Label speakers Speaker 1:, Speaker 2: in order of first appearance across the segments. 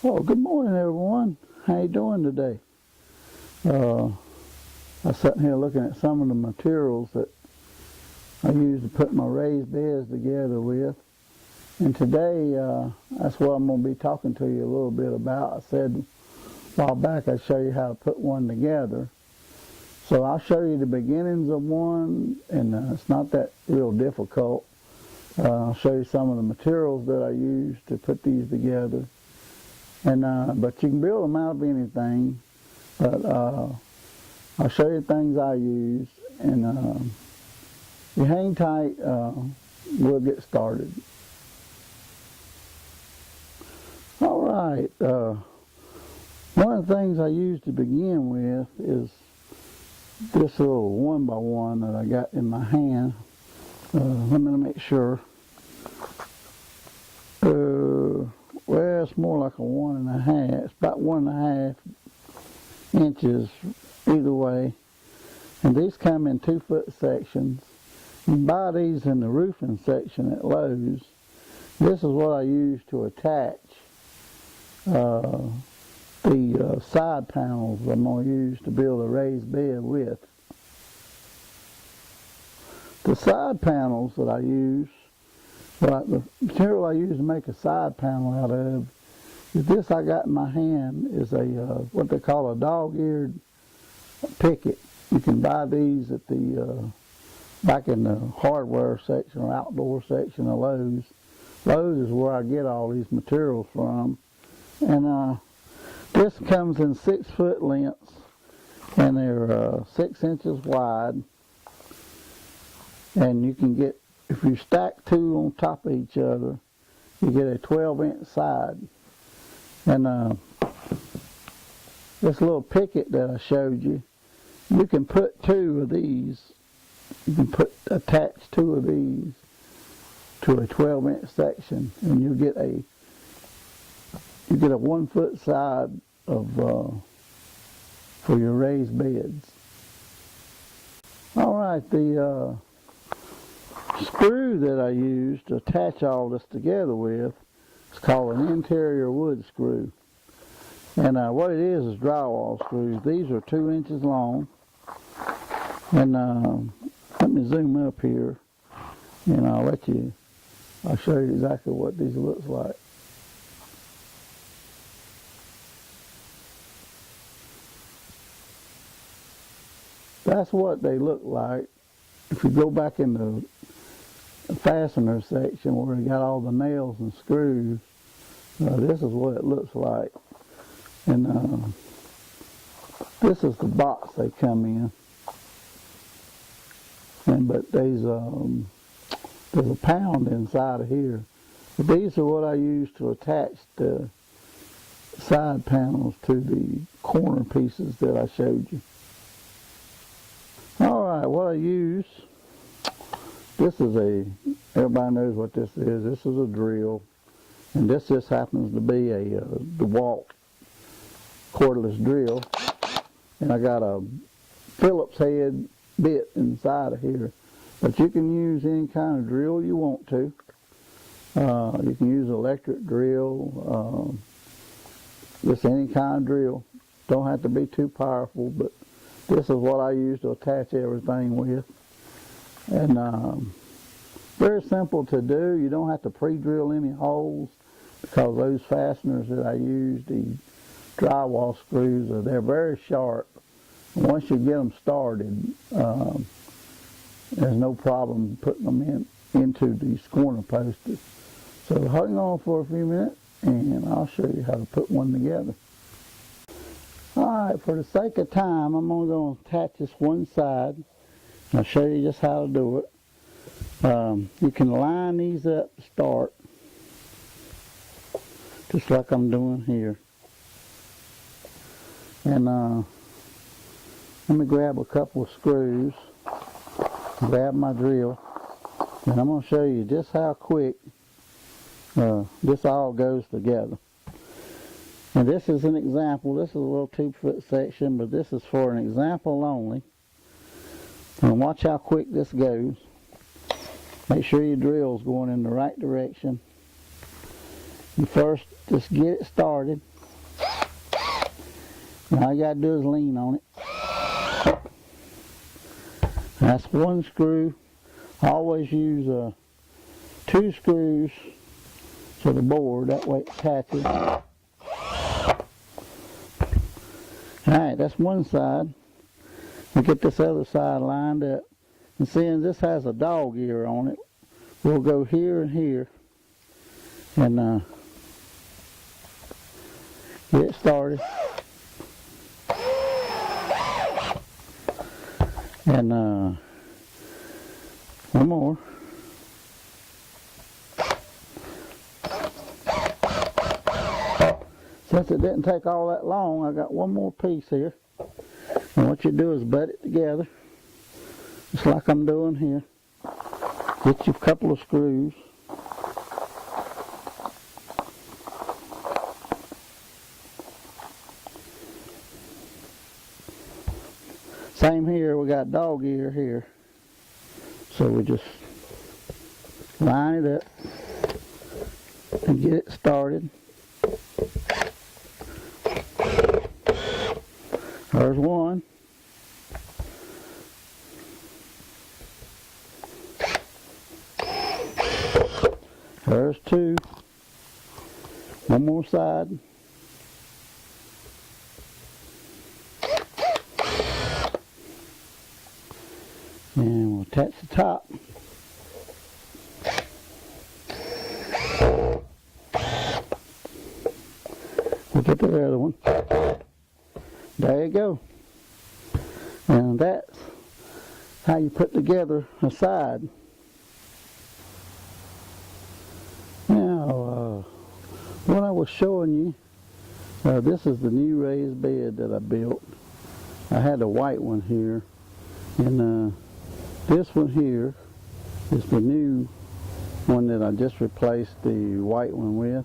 Speaker 1: Well, good morning, everyone. How you doing today? I'm sitting here looking at some of the materials that I use to put my raised beds together with. And today, that's what I'm going to be talking to you a little bit about. I said a while back I'd show you how to put one together. So I'll show you the beginnings of one, and it's not that real difficult. I'll show you some of the materials that I use to put these together. And but you can build them out of anything. But I'll show you things I use, and you hang tight. We'll get started. All right. One of the things I use to begin with is this little 1x1 that I got in my hand. Let me make sure. Well, it's more like a 1.5. It's about 1.5 inches either way. And these come in 2-foot sections. You can buy these in the roofing section at Lowe's. This is what I use to attach the side panels I'm going to use to build a raised bed with. The side panels that I use, like the material I use to make a side panel out of, is this I got in my hand is a what they call a dog-eared picket. You can buy these at the back in the hardware section or outdoor section of Lowe's. Lowe's is where I get all these materials from. And this comes in 6-foot lengths, and they're 6 inches wide. And you can get, if you stack two on top of each other, you get a 12-inch side. And this little picket that I showed you, you can put two of these. You can attach two of these to a 12-inch section, and you get a 1-foot side of for your raised beds. All right, the screw that I use to attach all this together with is called an interior wood screw. And what it is drywall screws. These are 2 inches long. And let me zoom up here, and I'll show you exactly what these looks like. That's what they look like. If you go back in the fastener section where they got all the nails and screws, this is what it looks like. And this is the box they come in. But there's a pound inside of here. But these are what I use to attach the side panels to the corner pieces that I showed you. All right, what I use, this is everybody knows what this is. This is a drill, and this just happens to be a DeWalt cordless drill. And I got a Phillips head bit inside of here. But you can use any kind of drill you want to. You can use electric drill, just any kind of drill. Don't have to be too powerful, but this is what I use to attach everything with. And very simple to do. You don't have to pre-drill any holes, because those fasteners that I use, the drywall screws, they're very sharp. Once you get them started, there's no problem putting them into these corner posts. So hang on for a few minutes, and I'll show you how to put one together. All right, for the sake of time, I'm only going to attach this one side. I'll show you just how to do it. You can line these up to start, just like I'm doing here. And let me grab a couple of screws, grab my drill, and I'm going to show you just how quick this all goes together. And this is an example. This is a little 2-foot section, but this is for an example only. And watch how quick this goes. Make sure your drill's going in the right direction. You first just get it started. Now all you gotta do is lean on it. That's one screw. I always use 2 screws to the board, that way it attaches. Alright, that's one side. We get this other side lined up. And seeing this has a dog ear on it, we'll go here and here and get it started. And one more. Since it didn't take all that long, I got one more piece here. And what you do is butt it together, just like I'm doing here. Get you a couple of screws. Same here, we got dog ear here. So we just line it up and get it started. There's one. There's 2. One more side. And we'll attach the top. We'll get the other one. There you go. And that's how you put together a side. Now, what I was showing you, this is the new raised bed that I built. I had a white one here, and this one here is the new one that I just replaced the white one with.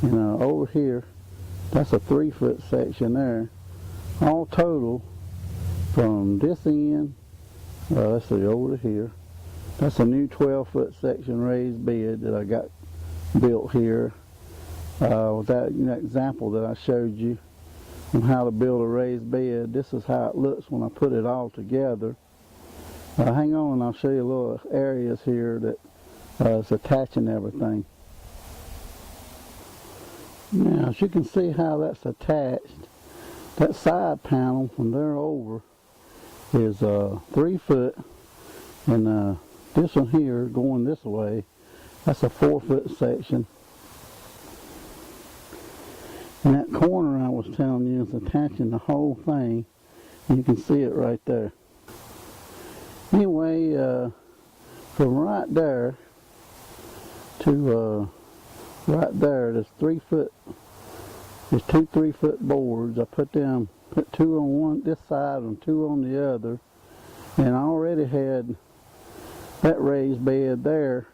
Speaker 1: And over here, that's a 3-foot section there. All total, from this end, let's see, over to here, that's a new 12-foot section raised bed that I got built here. With that example that I showed you on how to build a raised bed, this is how it looks when I put it all together. Hang on and I'll show you little areas here that is attaching everything. Now, as you can see how that's attached, that side panel from there over is 3 foot, and this one here going this way, that's a 4-foot section. And that corner I was telling you is attaching the whole thing. You can see it right there. Anyway, from right there to right there, there's 3 foot. There's 2 3-foot boards. I put 2 on this side and 2 on the other. And I already had that raised bed there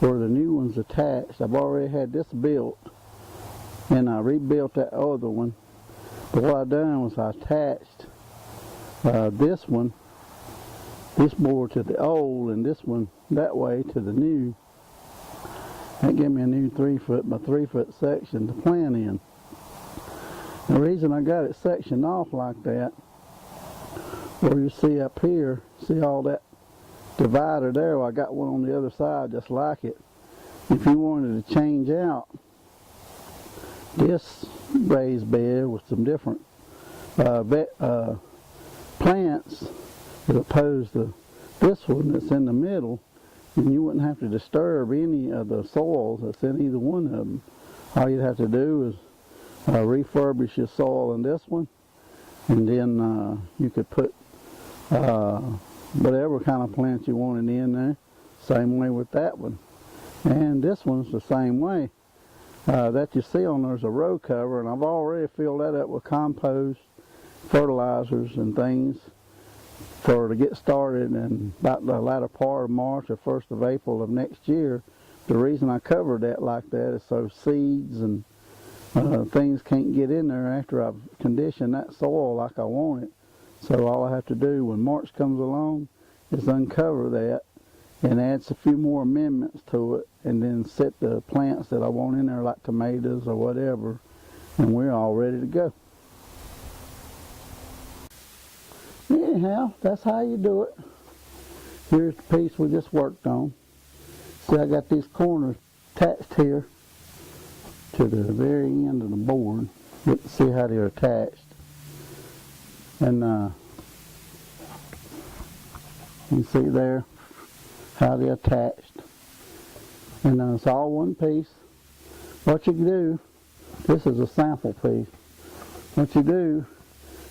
Speaker 1: where the new one's attached. I've already had this built. And I rebuilt that other one. But what I done was I attached this board to the old, and this one that way to the new. That gave me a new 3-foot by 3-foot section to plant in. The reason I got it sectioned off like that, where you see up here, see all that divider there? Well, I got one on the other side just like it. If you wanted to change out this raised bed with some different plants as opposed to this one that's in the middle, and you wouldn't have to disturb any of the soils that's in either one of them. All you'd have to do is refurbish your soil in this one, and then you could put whatever kind of plant you wanted in there. Same way with that one. And this one's the same way. That you see on there's a row cover, and I've already filled that up with compost, fertilizers and things to get started, and about the latter part of March or 1st of April of next year. The reason I covered that like that is so seeds and things can't get in there after I've conditioned that soil like I want it. So all I have to do when March comes along is uncover that and add a few more amendments to it, and then set the plants that I want in there like tomatoes or whatever, and we're all ready to go. Anyhow, that's how you do it. Here's the piece we just worked on. See, I got these corners attached here to the very end of the board. You can see how they're attached. And you can see there how they're attached. And it's all one piece. What you do, this is a sample piece. What you do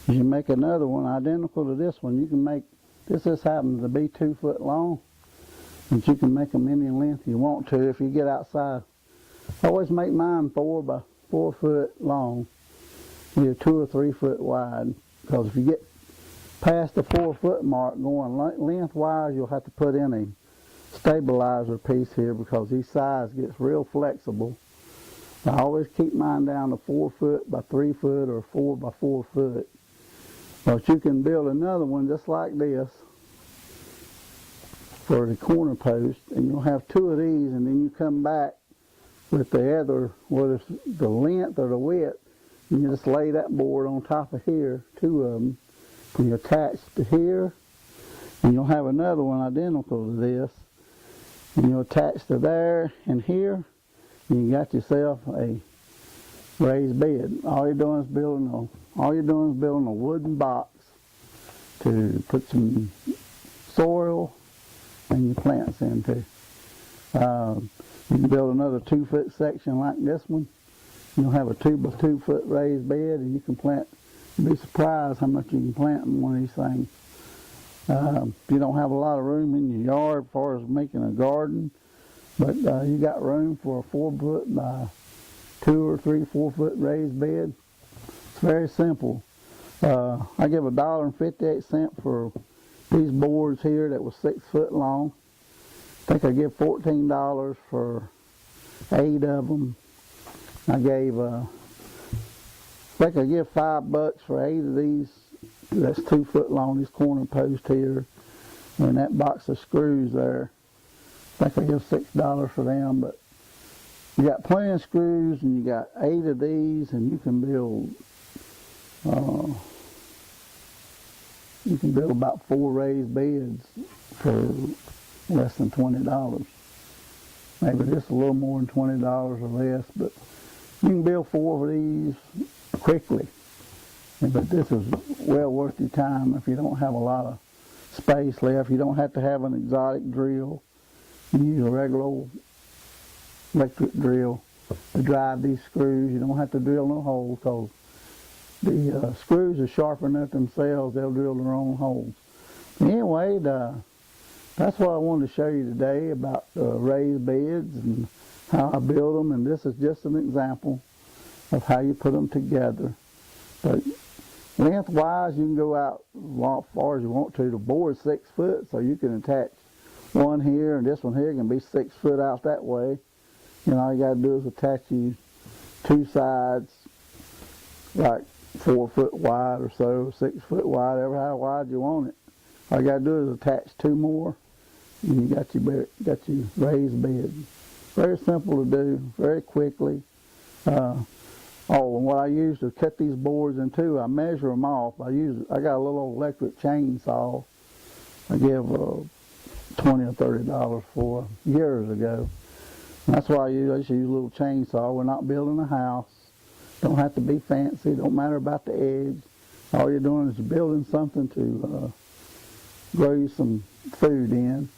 Speaker 1: is you make another one identical to this one. You can make, this just happens to be 2 foot long, but you can make them any length you want to if you get outside. I always make mine 4 by 4 foot long, either 2 or 3 foot wide, because if you get past the 4 foot mark going lengthwise, you'll have to put in a stabilizer piece here because these sides gets real flexible. I always keep mine down to 4 foot by 3 foot or 4 by 4 foot. But you can build another one just like this for the corner post, and you'll have 2 of these, and then you come back with the other, whether it's the length or the width, and you just lay that board on top of here, 2 of them, and you attach to here, and you'll have another one identical to this, and you'll attach to there and here, and you got yourself a raised bed. All you're doing is building a wooden box to put some soil and your plants into. You can build another 2 foot section like this one. You'll have a 2 by 2 foot raised bed, and you can plant. You'll be surprised how much you can plant in one of these things. If you don't have a lot of room in your yard as far as making a garden, but you got room for a 4 foot by 2 or 3, 4 foot raised bed. It's very simple. I give $1.58 for these boards here that was 6 foot long. I think I give $14 for 8 of them. I think I give $5 for 8 of these. That's 2 foot long, these corner posts here. And that box of screws there. I think I give $6 for them, but you got plenty of screws, and you got 8 of these, and you can build about 4 raised beds for less than $20. Maybe just a little more than $20 or less, but you can build 4 of these quickly. But this is well worth your time if you don't have a lot of space left. You don't have to have an exotic drill. You use a regular old electric drill to drive these screws. You don't have to drill no holes because the screws are sharp enough themselves. They'll drill their own holes. Anyway, that's what I wanted to show you today about raised beds and how I build them. And this is just an example of how you put them together. But lengthwise, you can go out as far as you want to. The board's 6 foot, so you can attach one here, and this one here can be 6 foot out that way. And all you got to do is attach these 2 sides, like 4 foot wide or so, 6 foot wide, ever how wide you want it. All you got to do is attach 2 more, and you got your raised bed. Very simple to do, very quickly. And what I use to cut these boards in two, I measure them off. I got a little electric chainsaw. I give $20 or $30 for years ago. And that's why I just use a little chainsaw. We're not building a house. Don't have to be fancy. Don't matter about the edge. All you're doing is building something to grow you some food in.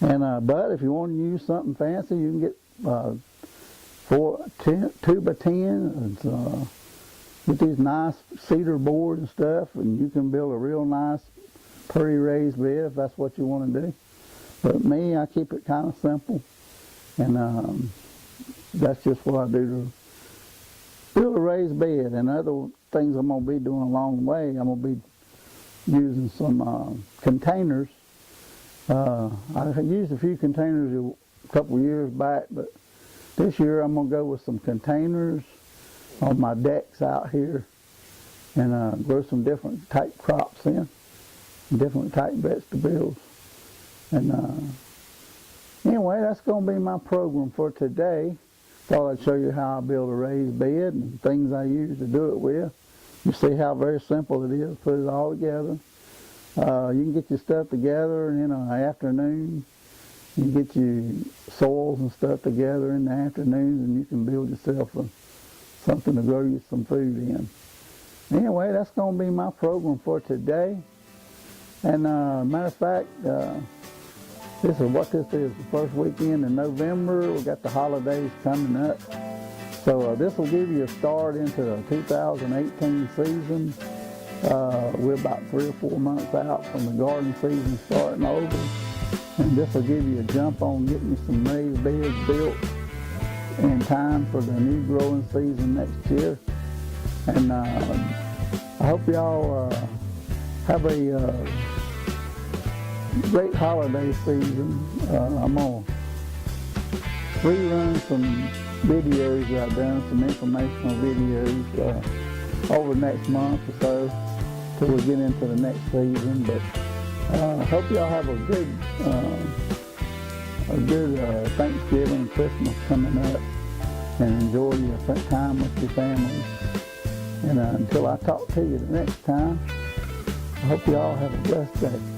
Speaker 1: And but if you want to use something fancy, you can get 2 by 10. Get these nice cedar boards and stuff, and you can build a real nice, pretty raised bed if that's what you want to do. But me, I keep it kind of simple, and that's just what I do to build a raised bed. And other things I'm going to be doing along the way, I'm going to be using some containers. I used a few containers a couple of years back, but this year I'm going to go with some containers on my decks out here and grow some different type crops in, different type vegetables. And anyway, that's going to be my program for today. Thought I'd show you how I build a raised bed and things I use to do it with. You see how very simple it is, put it all together. You can get your stuff together in an afternoon. You can get your soils and stuff together in the afternoons, and you can build yourself something to grow you some food in. Anyway, that's going to be my program for today. And matter of fact, this is what this is, the first weekend in November. We got the holidays coming up. So this will give you a start into the 2018 season. We're about 3 or 4 months out from the garden season starting over. And this will give you a jump on getting you some raised beds built in time for the new growing season next year. And I hope y'all have a great holiday season. I'm going to rerun some videos that I've done, some informational videos over the next month or so till we get into the next season. But I hope y'all have a good Thanksgiving and Christmas coming up, and enjoy your time with your families. And until I talk to you the next time, I hope y'all have a blessed day.